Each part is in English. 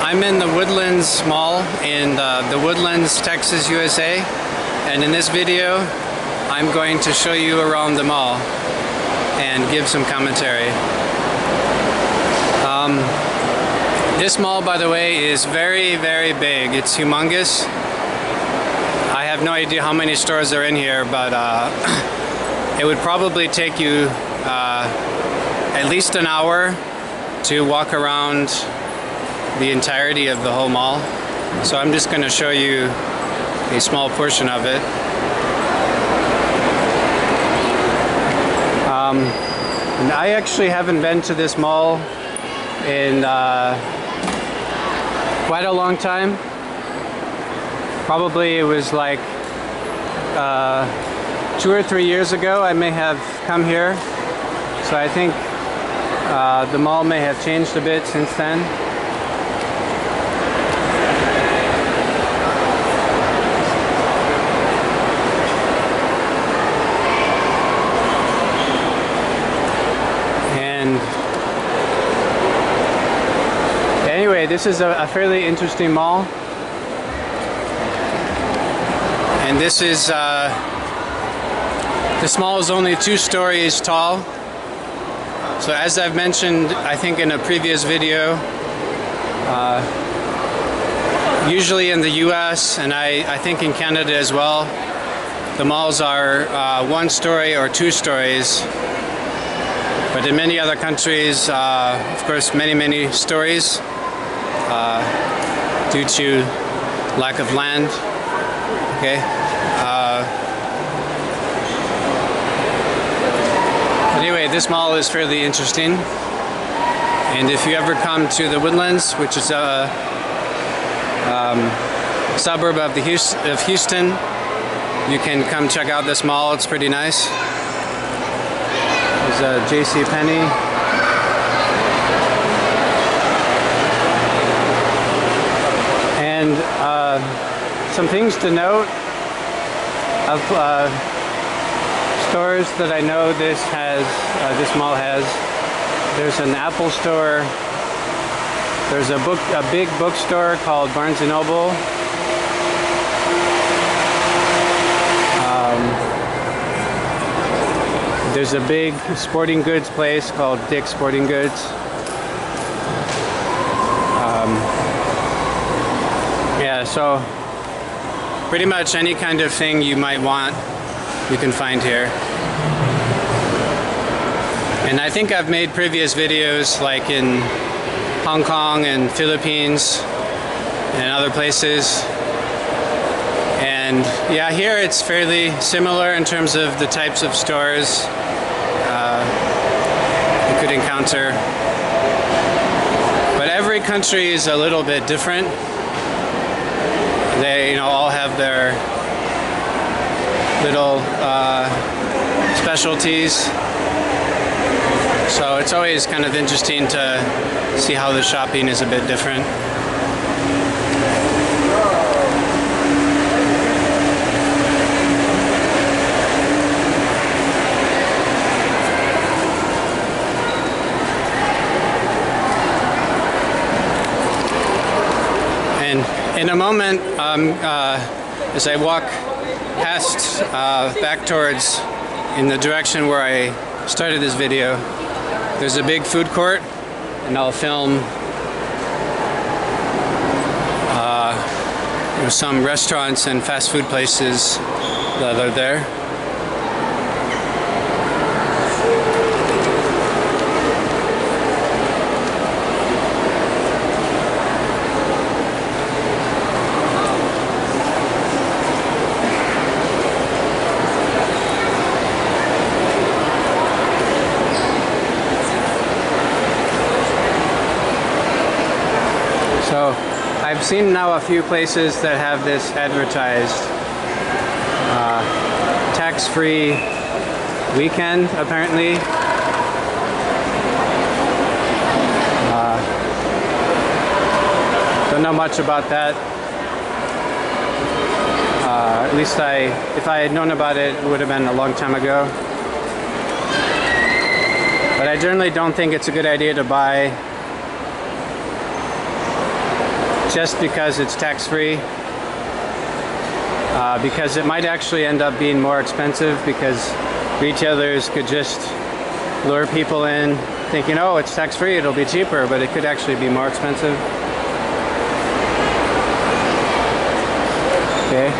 I'm in the Woodlands Mall in the Woodlands, Texas, USA, and in this video I'm going to show you around the mall and give some commentary. This mall, by the way, is very, very big. It's humongous. I have no idea how many stores are in here, but it would probably take you at least an hour to walk around the entirety of the whole mall. So I'm just going to show you a small portion of it. And I actually haven't been to this mall in quite a long time. Probably it was like 2 or 3 years ago I may have come here. So I think the mall may have changed a bit since then. Anyway, this is a fairly interesting mall, and this mall is only 2 stories tall. So as I've mentioned, I think in a previous video, usually in the US and I think in Canada as well, the malls are 1 story or 2 stories. But in many other countries, of course, many stories due to lack of land. Okay. Anyway, this mall is fairly interesting. And if you ever come to the Woodlands, which is a suburb of Houston, you can come check out this mall. It's pretty nice. There's a JCPenney. And some things to note of stores that I know this mall has. There's an Apple store. There's a big bookstore called Barnes & Noble. There's a big sporting goods place called Dick's Sporting Goods. Yeah, so pretty much any kind of thing you might want, you can find here. And I think I've made previous videos like in Hong Kong and Philippines and other places. And yeah, here it's fairly similar in terms of the types of stores you could encounter. But every country is a little bit different. They, all have their little specialties. So it's always kind of interesting to see how the shopping is a bit different. In a moment, as I walk past back towards in the direction where I started this video, there's a big food court, and I'll film some restaurants and fast food places that are there. So I've seen now a few places that have this advertised. Tax-free weekend, apparently. Don't know much about that. At least if I had known about it, it would have been a long time ago. But I generally don't think it's a good idea to buy just because it's tax-free. Because it might actually end up being more expensive because retailers could just lure people in thinking, oh, it's tax-free, it'll be cheaper, but it could actually be more expensive. Okay.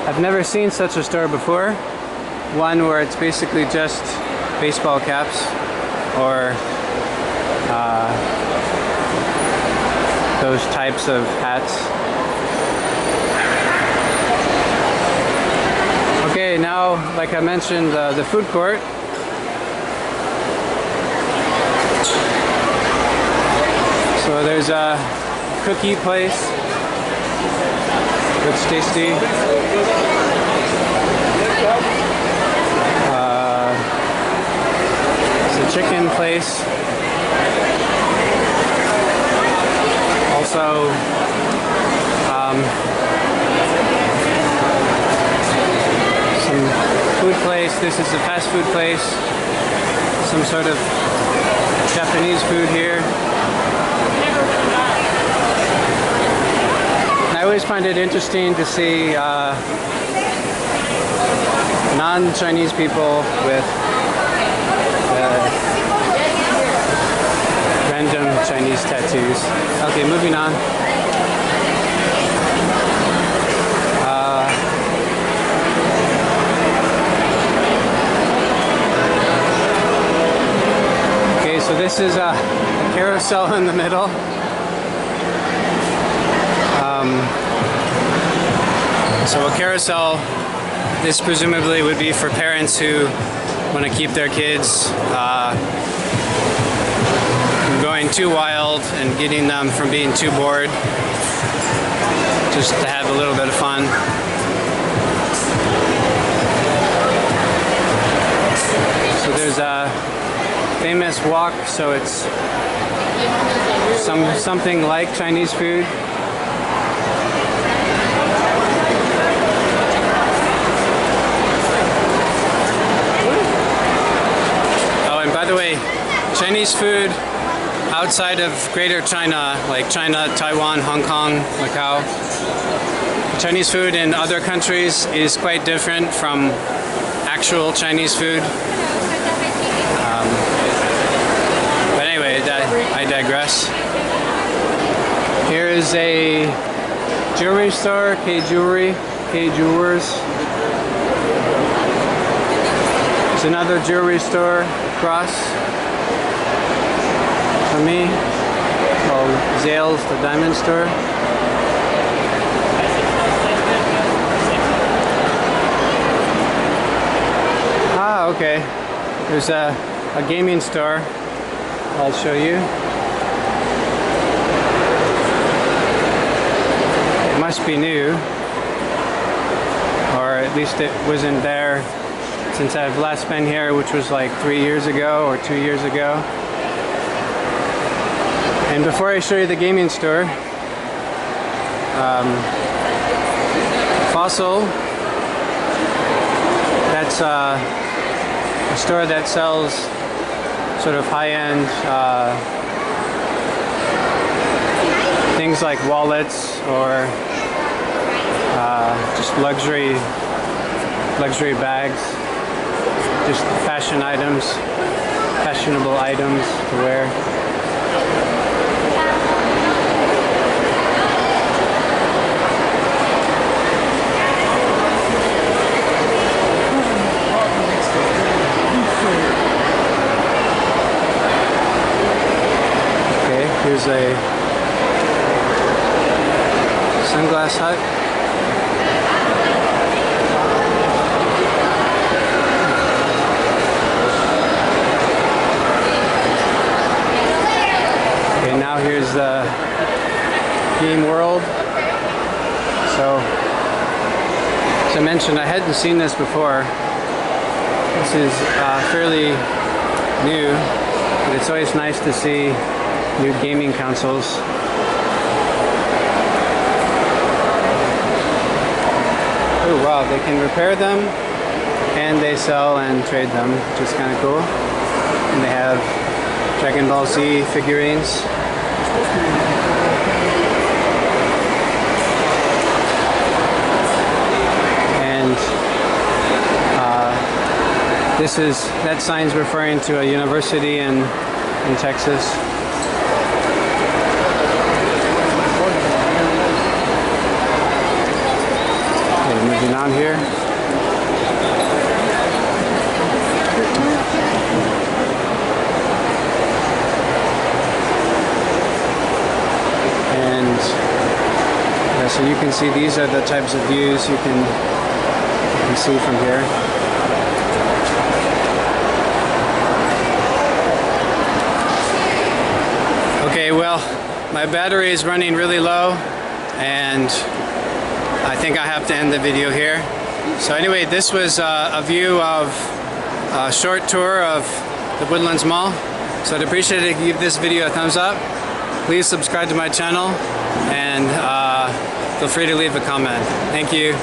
I've never seen such a store before. One where it's basically just baseball caps or those types of hats. Okay, now, like I mentioned, the food court. So there's a cookie place. Looks tasty. It's a chicken place. Also, some food place. This is a fast food place. Some sort of Japanese food here. I always find it interesting to see non-Chinese people with random Chinese tattoos. Okay, moving on. Okay, so this is a carousel in the middle. So a carousel, this presumably would be for parents who want to keep their kids from going too wild and getting them from being too bored, just to have a little bit of fun. So there's a famous wok, so it's something like Chinese food. By the way, Chinese food outside of Greater China, like China, Taiwan, Hong Kong, Macau, Chinese food in other countries is quite different from actual Chinese food. But anyway, I digress. Here is a jewelry store, K-Jewelry, K-Jewelers. There's another jewelry store across from me called Zales, the diamond store. Ah, okay. There's a gaming store. I'll show you. It must be new, or at least it wasn't there since I've last been here, which was like 3 years ago or 2 years ago. And before I show you the gaming store, Fossil, that's a store that sells sort of high-end things like wallets or just luxury bags. Just fashion items, fashionable items to wear. Okay, here's a sunglass hut. Now here's the game world. So, as I mentioned, I hadn't seen this before. This is fairly new, but it's always nice to see new gaming consoles. Oh wow, they can repair them and they sell and trade them, which is kind of cool. And they have Dragon Ball Z figurines. And that sign's referring to a university in Texas. Okay, moving on here. And so you can see these are the types of views you can see from here. Okay, well, my battery is running really low, and I think I have to end the video here. So anyway, this was a view of a short tour of the Woodlands Mall. So I'd appreciate it if you give this video a thumbs up. Please subscribe to my channel, and feel free to leave a comment. Thank you.